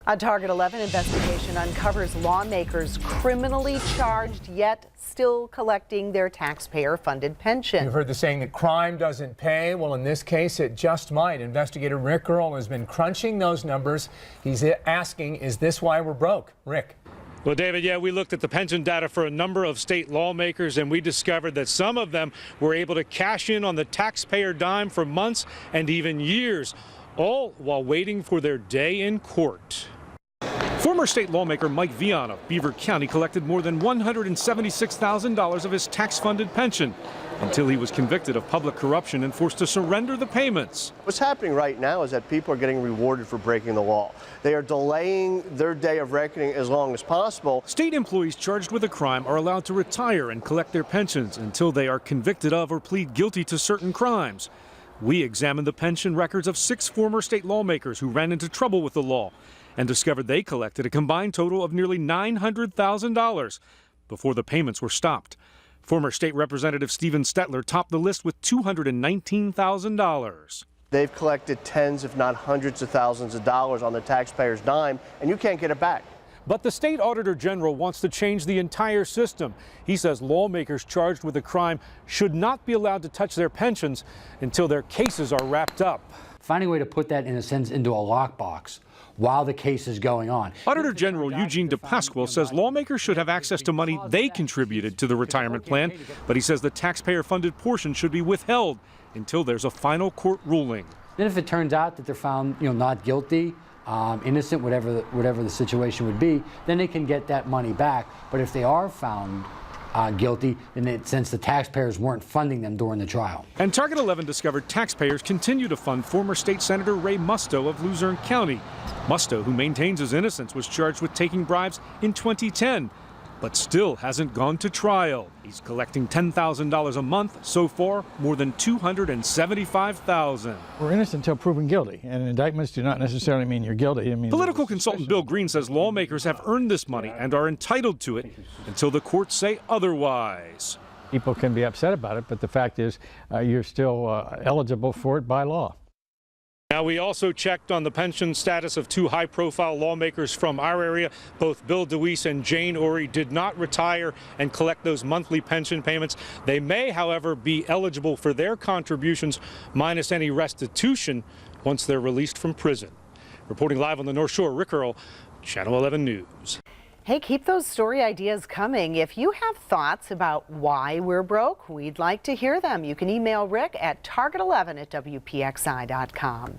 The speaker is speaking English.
A Target 11 investigation uncovers lawmakers criminally charged yet still collecting their taxpayer-funded pension. You've heard the saying that crime doesn't pay. Well, in this case, it just might. Investigator Rick Earl has been crunching those numbers. He's asking, is this why we're broke? Rick. Well, David, yeah, we looked at the pension data for a number of state lawmakers, and we discovered that some of them were able to cash in on the taxpayer dime for months and even years, all while waiting for their day in court. Former state lawmaker Mike Vian of Beaver County collected more than $176,000 of his tax-funded pension until he was convicted of public corruption and forced to surrender the payments. What's happening right now is that people are getting rewarded for breaking the law. They are delaying their day of reckoning as long as possible. State employees charged with a crime are allowed to retire and collect their pensions until they are convicted of or plead guilty to certain crimes. We examined the pension records of 6 former state lawmakers who ran into trouble with the law and discovered they collected a combined total of nearly $900,000 before the payments were stopped. Former State Representative Stephen Stetler topped the list with $219,000. They've collected tens, if not hundreds of thousands of dollars on the taxpayer's dime, and you can't get it back. But the state auditor general wants to change the entire system. He says lawmakers charged with a crime should not be allowed to touch their pensions until their cases are wrapped up. Finding a way to put that, in a sense, into a lockbox while the case is going on. Auditor General Eugene DePasquale says lawmakers should have access to money they contributed to the retirement plan, but he says the taxpayer-funded portion should be withheld until there's a final court ruling. Then if it turns out that they're found, not guilty, innocent, whatever the situation would be, then they can get that money back. But if they are found guilty, since the taxpayers weren't funding them during the trial. And Target 11 discovered taxpayers continue to fund former State Senator Ray Musto of Luzerne County. Musto, who maintains his innocence, was charged with taking bribes in 2010, but still hasn't gone to trial. He's collecting $10,000 a month. So far, more than $275,000. We're innocent until proven guilty, and indictments do not necessarily mean you're guilty. Political consultant Bill Green says lawmakers have earned this money and are entitled to it until the courts say otherwise. People can be upset about it, but the fact is you're still eligible for it by law. Now, we also checked on the pension status of 2 high-profile lawmakers from our area. Both Bill DeWeese and Jane Ori did not retire and collect those monthly pension payments. They may, however, be eligible for their contributions minus any restitution once they're released from prison. Reporting live on the North Shore, Rick Earl, Channel 11 News. Hey, keep those story ideas coming. If you have thoughts about why we're broke, we'd like to hear them. You can email Rick at target11@WPXI.com.